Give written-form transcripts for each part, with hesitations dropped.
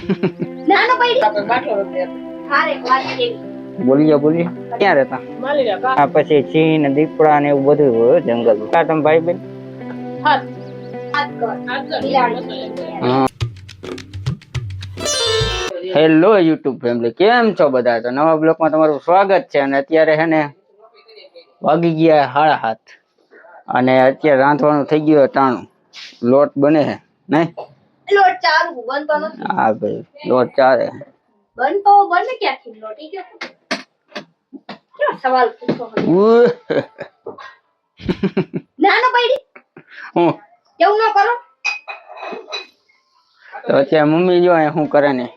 નાનો પડી આપણે બાટલો રોટલી હારે એક વાત કેવી બોલીએ ક્યાં રહેતા માલી કા આ પછી સિંહ ને દીપડા ને એવું બધું હોય જંગલ કા તમે ભાઈ બેન હાથ હાથ હા હેલો યુટ્યુબ ફેમિલી કેમ છો બધા તો નવા બ્લોગ માં તમારું સ્વાગત છે અને અત્યારે હે ને વાગી ગયા 7:30 અને અત્યારે રાંધવાનું થઈ ગયું ટાણું લોટ બને હે નહીં લોટ ચારું બનતો નથી હા ભાઈ લોટ ચારે બનતો બને ક્યાંથી લોટ ઈ કેવો સવાલ પૂછો નાનો પડી હું એવું ન કરો તો અત્યારે મમ્મી જો અહીં શું કરે ને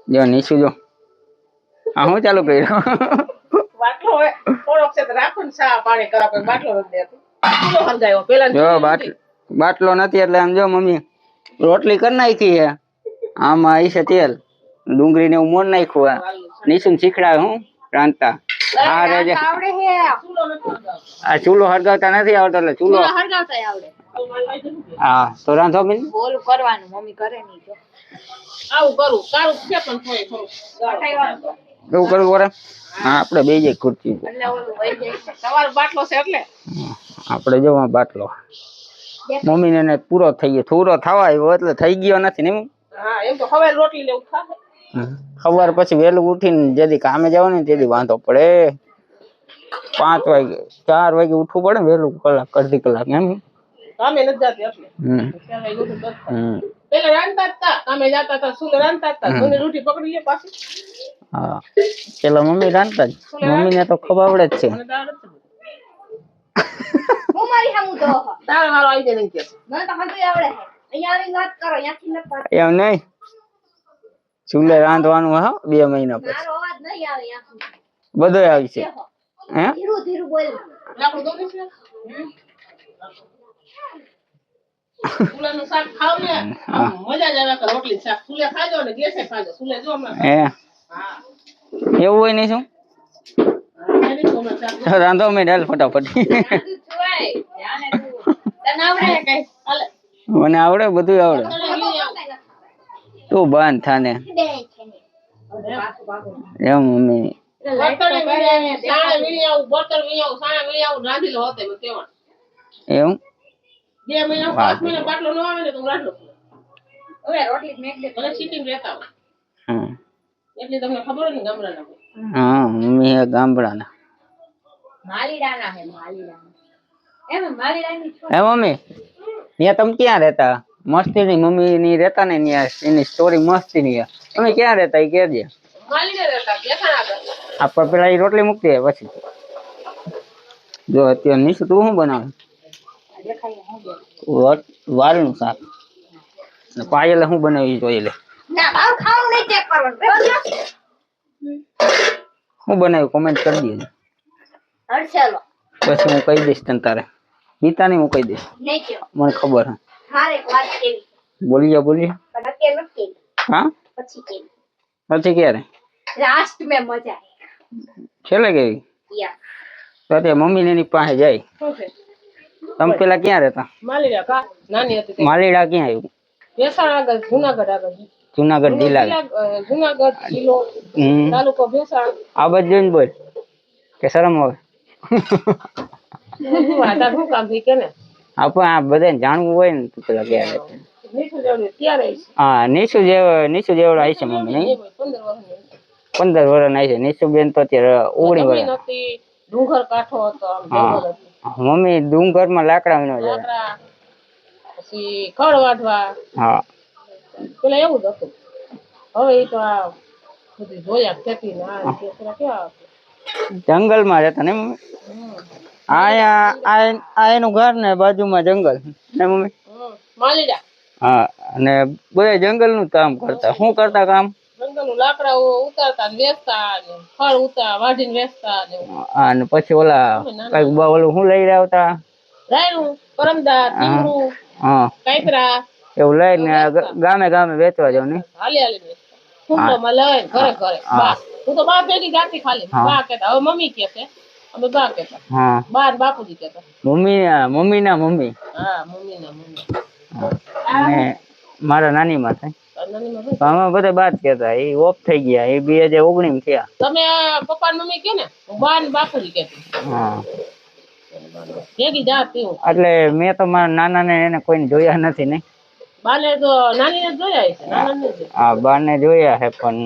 જો નીચું જો આ હું ચાલુ કર્યું બાટલો હોય થોડોક છે રાખો ને ચા પાણી કરા પછી બાટલો રખ દે કિલો હરગાયો પેલા જો બાટલો નથી એટલે આમ જો મમ્મી રોટલી કરી નાખી છે આમાં આવી છે તેલ ડુંગળી ને એવું મોર નાખ્યું નીચું શીખડાવે હું રાંધતા આ રે આવડે હે આ ચૂલો હરગાવતા નથી આવડતો એટલે ચૂલો હરગાવતા આવડે હા તો રાંધો બેન બોલ કરવાનું મમ્મી કરે નહીં જો આવું કરું કારું છે પણ થોડું એવું કરવું પડે હા આપણે બે જઈ ખુરશી એટલે ઓલું વઈ જાય છે તમારો બાટલો છે એટલે આપણે જો આ બાટલો મમ્મી ને પૂરો થઈ ગયો થોડો થવા આવ્યો એટલે થઈ ગયો નથી ને હા એમ તો હવે રોટલી લેવું થાશે સવાર પછી વહેલું ઉઠીને જેથી કામે જવાનું ને તેથી વાંધો પડે 5 વાગે 4 વાગે ઉઠવું પડે ને વહેલું કલાક અડધી કલાક એમ કામે નથી જાતી એટલે પેલા રાંધતા હતા કામે જતા હતા સુલે રાંધતા હતા સુલે રોટી પકડી લે પાછી હા પેલા મમ્મી રાંધતા જ મમ્મી ને તો ખબર આવડે જ છે હું મારી સામું તો તાર મારો આવી જાય નહીં કે મને તો હંધું આવડે છે અહીંયા આવીને વાત કરો અહીંયાથી ન પાડ એમ નહીં ચૂલે રાંધવાનું હા 2 મહિના પછી મારો અવાજ નહીં આવે અહીંયાથી બધું આવી છે હે ધીરું ધીરું બોલ લાકડું દો ને સુલાનું શાક ખાવ ને મજા જ આવે કે રોટલી શાક સુલે ખાજો ને ગેસે ખાજો સુલે જો હમણાં હે હા એવું હોય નહીં શું રાંધો મેં ડાલ ફટાફટ મને આવડે બધું આવડે તું બંધ થાને એમ મમ્મી એવું 2 મહિના 5 મહિના બાટલો ન આવે ને તો રાટલો હવે રોટલી મેક દે ભલે સિટીમાં રહેતા હોય એટલે તમને ખબર હોય ને ગામડાના હા મમ્મી હે ગામડાના માલીડાના હે માલીડાના એમ માલીડાની હે મમ્મી ત્યાં તમે ક્યાં રહેતા મસ્તી ની મમ્મી ની રહેતા ને ત્યાં એની સ્ટોરી મસ્તી ની તમે ક્યાં રહેતા એ કહેજે માલીડા રહેતા બેઠા આગળ આપણે પેલા એ રોટલી મૂકતી પછી જો અત્યારે નીચે તું શું બનાવે વાલનું શાક ને પાયલે શું બનાવી જોઈ લે ના બાર ખાવાનું નહીં ચેક કરવાનું શું બનાવ્યું કોમેન્ટ કરી દેજો હરચાલો પછી હું કહી દઈશ તને તારે ગીતાની હું કહી દઈશ નહીં કેવો મને ખબર હે હારે એક વાત કેવી બોલીએ પણ અત્યારે નથી કેવી હા પછી કેવી પછી ક્યારે લાસ્ટ મે મજા છેલ્લે કેવી યા તો અત્યારે મમ્મી ને એની પાસે જાય શું છે તમે પેલા ક્યાં રહેતા માલીડા કા નાની હતી માલીડા ક્યાં આવ્યું ભેસાણ આગળ જુનાગઢ આગળ જુનાગઢ જિલ્લા જુનાગઢ જિલ્લો તાલુકો ભેસાણ આ બાજુ જોઈને બોલ કે શરમ આવે વાતા શું કામ થી કે ને આપણે આ બધાને જાણવું હોય ને તો પેલા ક્યાં રહેતા નીચું જેવડે ત્યારે હા નીચું જેવડો આવી છે મમ્મી નહીં 15 વર્ષ આવી છે નીચું બેન તો અત્યારે 19 વર્ષ નથી ડુંગર કાંઠો હતો મમ્મી ડુંગર માં લાકડા વીણો જાય પછી ખડ વાઢવા હા પેલા એવું જ હતું હવે એ તો આ બધી જોયા ખેતી ના કેવા જંગલ માં રહેતા ને મમ્મી આ એનું ઘર ને બાજુમાં જંગલ ને મમ્મી માલીડા હા અને બધા જંગલ નું કામ કરતા શું કરતા કામ જંગલ નું લાકડા ઉતારતા ને વેચતા ને ફળ વાઢીને વેચતા ને અને પછી ઓલા કઈક ઓલું શું લઈ આવતા રાયણું કરમદા ટીમરું હા કાઈપરા એવું લઈને ગામે ગામે વેચવા જાવ ને હાલી ફૂંડોમાં લઈને ઘરે ઘરે બા હું તો બા ભેગી જાતી ખાલી બા કહેતા હવે મમ્મી કે છે અમે બા કહેતા હા બા ને બાપુજી કહેતા મમ્મી ના મમ્મી હા મમ્મી ના મમ્મી અને મારા નાની માં થાય નાનીમાં શું? અમે બધા બાદ કેતા એ ઓફ થઈ ગયા એ 2019 થયા. તમે પપ્પા ને મમ્મી કે ને બા ને બાપુજી કે હા ભેગી જાત એવું. એટલે મેં તો મારા નાના ને એને કોઈને જોયા નથી ને. બાને તો નાની ને જોયા છે, નાના ને હા બાને જોયા હે પણ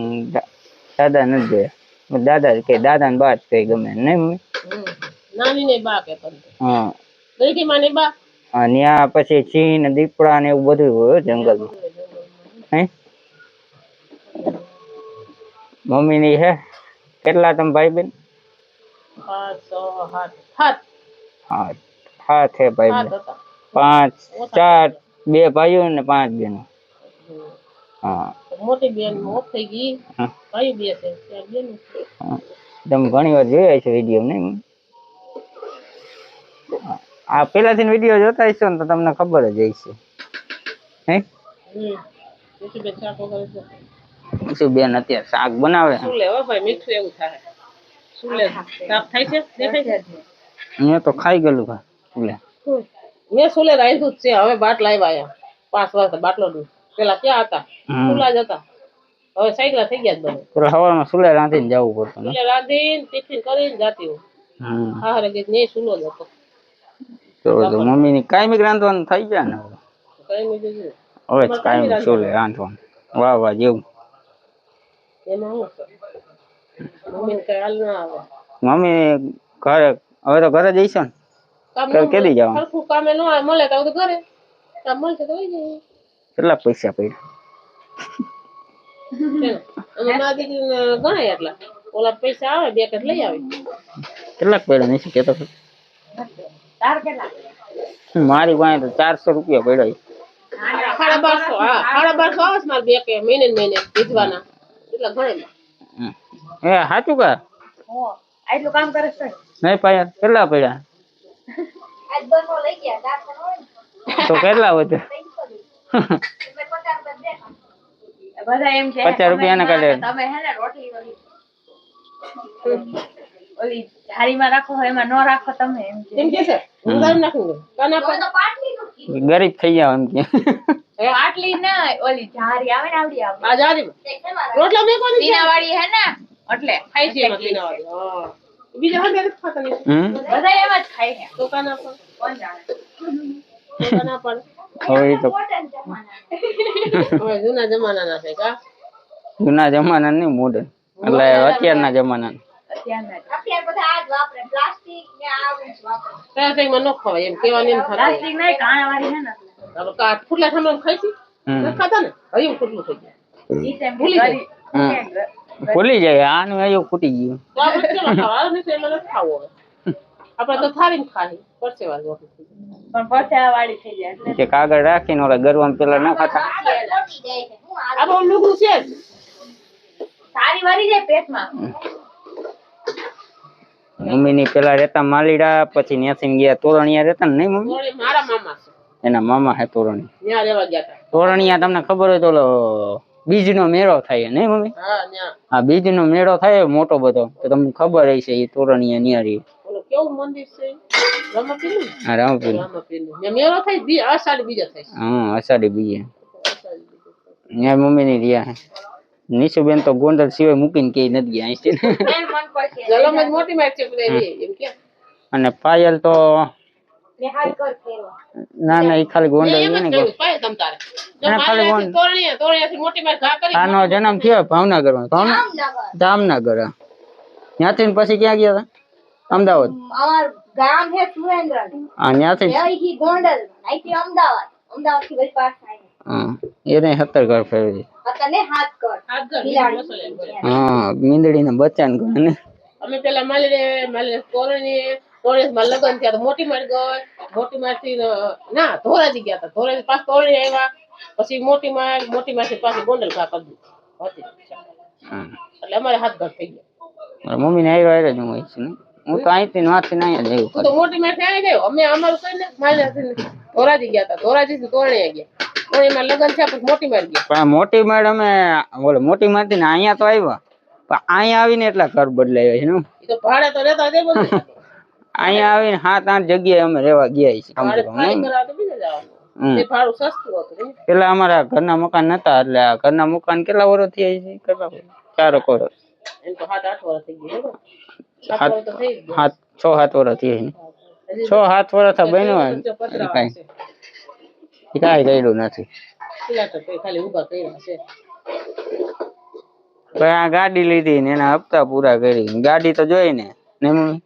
દાદા નથી જોયા. દાદા કે દાદા ને બા જ કઈ ગમે નહીં મમ્મી. નાની ને બા કે તમને. હા ગઈથી માની બા. ત્યાં પછી સિંહ ને દીપડા ને એવું બધું હોય જંગલમાં. હે મમ્મી ની હે કેટલા તમે ભાઈ બેન? 7 હે ભાઈ બેન. 5 4 2 ભાઈઓ ને 5 બહેનો. હા મોટી બેન ઓફ થઈ ગઈ. ભાઈ બે છે ત્યાં બેન. તમે ઘણી વાર જોયા છે વિડીયો નહીં? આ પેલાથી વિડીયો જોતા હશો ને તો તમને ખબર જ હશે. હે શું બેન અત્યારે શાક બનાવે? શું લેવા ભાઈ મીઠું એવું થાય. શું લે સાફ થાય છે દેખાય છે? મેં તો ખાઈ ગયેલું ભાઈ સુલે. મેં સુલે રાખ્યું જ છે. હવે બાટલા આવ્યા 5 વર્ષ બાટલો દૂધ પેલા ક્યાં હતા? સુલા જ હતા. હવે સાયકલ થઈ ગયા બધું. પેલા સવારમાં સુલે રાંધીને જવું પડતું. સુલે રાંધીને ટિફિન કરીને જાતી હું. હા રે ગઈ ને સુલો જ હતો. તો મમ્મી ની કાયમી રાંધવાનું થઈ ગયા ને હવે કાયમી સુલે રાંધવાનું વાહ જેવું. એમાં હું મમ્મી કઈ હાલ ના આવે. મમ્મી ઘરે હવે તો ઘરે જઈશો ને? કેદી જવાનું? સરખું કામે ન મળે તો ઘરે કામ મળશે તો વઈ જઈએ. કેટલા પૈસા પડ્યા? અમે ના દીકરીને ગણાય એટલા ઓલા પૈસા આવે 2 કટ લઈ આવી. કેટલાક પડ્યા નહીં કેતો? તાર કેટલા? મારી પાસે તો 400 રૂપિયા પડ્યા. 1250. હા 1250 આવે મારે 2 કે મહિને ભીજવાના એટલા ગણે. એ સાચું કા? આટલું કામ કરે છે નહીં પાયા કેટલા પડ્યા? આજ 200 લઈ ગયા 400 હોય તો કેટલા વધે? બધા એમ કે 50 રૂપિયા ના કાઢે. તમે હે ને રોટલી ઓલી થાળીમાં રાખો એમાં ન રાખો તમે એમ કે છે. ઉધાર નાખું કાના પર તો પાટલી નું ગરીબ થઈ જાવ એમ કે. પાટલી ના ઓલી જારી આવે ને આવડી આવે. આ જારી રોટલા મે કોની તીનાવાળી હે ને એટલે ખાઈ છે એમાં તીનાવાળી. હા બીજા હે નથી ખાતા ને બધા એમ જ ખાય છે. તો કાના પર કોણ જાણે તો કાના પર હવે તો હવે જૂના જમાનાના છે કા? જૂના જમાના નહીં મોડર્ન એટલે અત્યારના જમાના. અત્યાર બધા આ જ વાપરે પ્લાસ્ટિક ને આવું જ વાપરે. પ્લાસ્ટિક માં ન ખવાય એમ કેવાની એમ પ્લાસ્ટિક નહીં કાણાવાળી હે ને ચાલો કા ફૂટલા ઠામડા ખાઈ છે ન ખાતા ને હયું ફૂટલું થઈ જાય. ઈ ટાઈમ ભૂલી જાય આનું આયું ફૂટી ગયું. તો આપણે કેમ ખાવા નથી એમ નથી ખાવું હવે. આપણે તો થારીને ખાઈ પરસેવા રોટી થઈ જાય પણ પરસેવા વાળી થઈ જાય એટલે કે કાગળ રાખીને ઓલા ગરવામાં પેલા ના ખાતા. આ બહુ લુગડું છે સારી વાળી જાય પેટમાં. મમ્મી ની પેલા રહેતા માલીડા પછી ન્યાથી ગયા તોરણિયા રહેતા ને નહીં મમ્મી? મારા મામા છે. એના મામા હે તોરણી. ત્યાં રહેવા ગયા હતા. તોરણિયા તમને ખબર હોય તો ઓલો બીજનો મેળો થાય નહીં મમ્મી? હા ત્યાં. હા બીજનો મેળો થાય મોટો બધો તો તમને ખબર હશે એ તોરણિયા ન્યારી. ઓલો કેવું મંદિર છે? રામાપીરનું. હા રામાપીર. ત્યાં મેળો થાય અષાઢી બીજા થાય. હા અષાઢી બીજે. ત્યાં મમ્મી ની રહ્યા હે. નિશુબેન તો ગોંડલ સિવાય મૂકીને કે નથી ગયા અહીંથી. મોટી માર છે એમ કે. અને પાયલ તો ના ના એ ખાલી ગોંડલ ને પાયલ તમ તારે ખાલી ગોંડલ. તોરણીયાથી મોટી માર ઘા કરી. આનો જન્મ થયો ભાવનગર માં. જામનગર. ત્યાંથી પછી ક્યાં ગયા હતા? અમદાવાદ. અમાર ગામ છે સુરેન્દ્ર. હા ત્યાંથી અહીંથી ગોંડલ અહીંથી અમદાવાદ અમદાવાદ થી વળી પાસ થાય. હા એને 17 ઘર ફેરવી. અત્યારે હાથ કર હા મીંદડી ને બચ્ચા ને અમે પેલા માલી તોરણી માં લગન થયા તો મોટી માર ગઈ. મોટી માર થી ના ધોરાજી ગયા હતા. ધોરાજી પાસ તોરણી આવ્યા પછી મોટી માર થી પાછી ગોંડલ ઘા કરી દીધી. એટલે અમારે હાથ ઘર થઈ ગયા. મમ્મી ને આવ્યો જ હું છું. હું તો અહીંથી નાથી ના જ આવ્યું. તો મોટી માર થી આવી ગયો. અમે અમારું કઈ ને માલી ધોરાજી ગયા હતા. ધોરાજી થી તોરણી ગયા. તોરણીમાં લગન થયા પછી મોટી માર ગયા. પણ મોટી માર અમે બોલો મોટી માર થી ને અહીંયા તો આવ્યા પણ અહીંયા આવીને એટલા ઘર બદલાયા છે ને. એ તો ભાડે તો રહેતા દે બધું. અહીંયા આવીને 7-8 જગ્યાએ અમે રહેવા ગયા છીએ. તે ભાડું સસ્તું હતું. પેલા અમારા ઘરના મકાન નતા એટલે આ ઘરના મકાન કેટલા વર્ષ થયા છે? કેટલા વર્ષ? 4 વર્ષ. એમ તો 7-8 વર્ષ થઈ ગયા. 7 વર્ષ તો થઈ જ ગયા. 6-7 વર્ષ થયા છે. 6-7 વર્ષ બન્યું હોય ને કાંઈ કર્યું નથી. પેલા તો ખાલી ઊભા કર્યા છે. પછી આ ગાડી લીધી ને એના હપ્તા પૂરા કરી. ગાડી તો જોઈ ને મમ્મી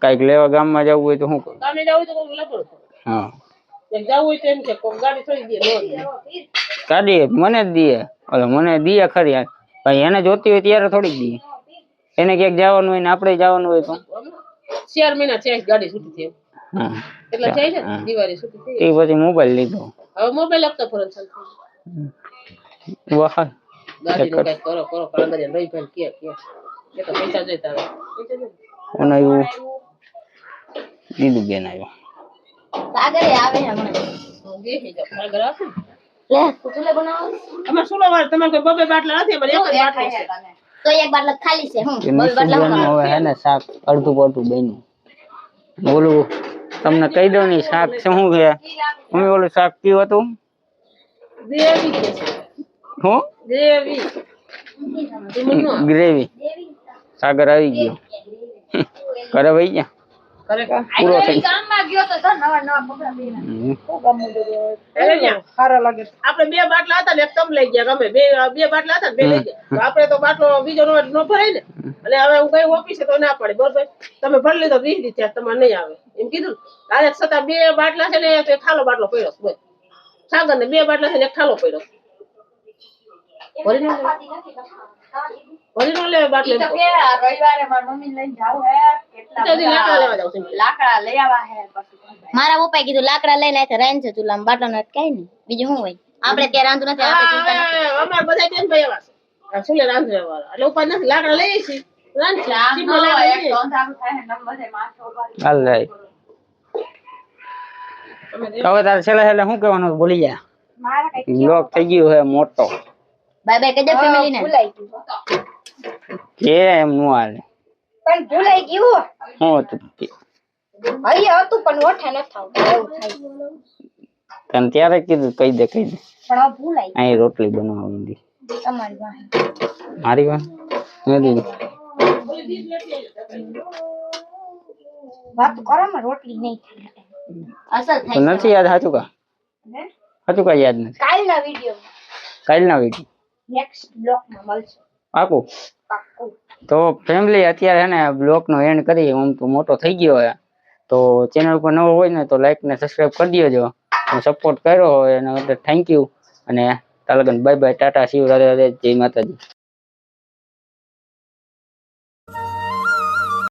કઈક લેવા ગામમાં જવું હોય તો શું કરું? કામે જવું તો કોઈ લપડો. હા એક જવું હોય તો એમ કે કોઈ ગાડી થોડી દે નો દે. ગાડી મને જ દે. ઓલો મને દે ખરી. ભાઈ એને જોતી હોય ત્યારે થોડીક દે. એને ક્યાંક જવાનું હોય ને આપણે જવાનું હોય તો 4 મહિના છે ગાડી છૂટી થઈ. હા એટલે થઈ છે દિવાળી છૂટી થઈ. તે પછી મોબાઈલ લીધો. હવે મોબાઈલ આપતા ફરજ ચાલતો. વાહ ગાડી નો કઈ કરો કાગળ રહી પણ કે એ તો પૈસા જોઈતા આવે. બનાવ્યું દીધું બેન આવ્યો. સાગરે આવે હમણાં. દેખી જાવ કાગળ આવશે. લે તું ચૂલે બનાવો. અમાર સુલો વાર તમારે કોઈ બબે બાટલા નથી અમારે એક જ બાટલો છે. તો એક બાટલો ખાલી છે હું એ નિશુબેન હવે હે ને શાક અડધું પડતું બન્યું. ઓલું તમને કહી દઉં ને શાક શું છે? મમ્મી ઓલું શાક કયું હતું? દેવી છે. હું દેવી ગ્રેવી. સાગર આવી ગયો. ઘરે વહી ગયા. ખરેખર પૂરો થઈ ગામમાં ગયો તો નવા કપડા પહેરીને સારા લાગે. આપણે 2 બાટલા હતા ને એક તમ લઈ ગયા. ગમે બે બાટલા હતા ને 2 લઈ ગયા. તો આપણે તો બાટલો બીજો નો ભરાય ને. એટલે હવે હું કઈ ઓફિસે તો ના પડે. બરોબર તમે ભરી લીધો 20 દી ત્યાં તમારે નહીં આવે એમ કીધું. આને છતાં 2 બાટલા છે ને એક થાલો બાટલો પડ્યો બોલ. સાગર ને 2 બાટલા છે ને એક થાલો પડ્યો. ભરી નો લે બાટલો. તો કે રવિવારે મારી મમ્મી લઈને જાવ હે કેટલા લાકડા લેવા જાવ છે. લાકડા લઈ આવા હે પછી મારા પપ્પાએ કીધું લાકડા લઈને આય રાંધ છે ચૂલામાં બાટલો ન કઈ નહીં બીજું શું હોય આપણે ત્યાં રાંધું નથી આપણે ચૂલતા નથી અમાર બધા કેમ ભાઈ આવા છે સુલે રાંધવા વાળા એટલે ઉપર નથી લાકડા લઈ છે રાંધ છે ચીમો લાકડા એક લઈ ધોંધાનું થાય ને બધે માથે ઉભા હાલ જાય. હવે તારે છેલ્લે શું કહેવાનું ભૂલી ગયા? મારા કઈ બ્લોક થઈ ગયો હે મોટો. બાય બાય કહેજો ફેમિલી ને ભૂલાઈ ગયું કે એમ નું હાલે. પણ ભૂલાઈ ગયું શું હતું? અહીંયા હતું પણ ઓઠે ન થાવ એવું થાય તને ત્યારે કીધું કહી દે. પણ હવે ભૂલાઈ અહીં રોટલી બનાવવાની હતી. તમારી પાસે મારી વાત નથી. વાત કરો માં રોટલી નહીં થાય અસલ તો થાય નથી યાદ? સાચું કા યાદ નથી? કાલના વિડિયો કાલના વિડીયો નેક્સ્ટ બ્લોક માં મળશે પાકું. પાક્કું તો ફેમિલી અત્યારે હે ને બ્લોગ નો એન્ડ કરી. આમ તો મોટો થઈ ગયો હોય તો ચેનલ પર નવો હોય ને તો લાઈક ને સબસ્ક્રાઇબ કરી દેજો. સપોર્ટ કર્યો હોય એના માટે થેન્ક યુ. અને તાલગન બાય બાય ટાટા શિવ રાધે રાધે જય માતાજી.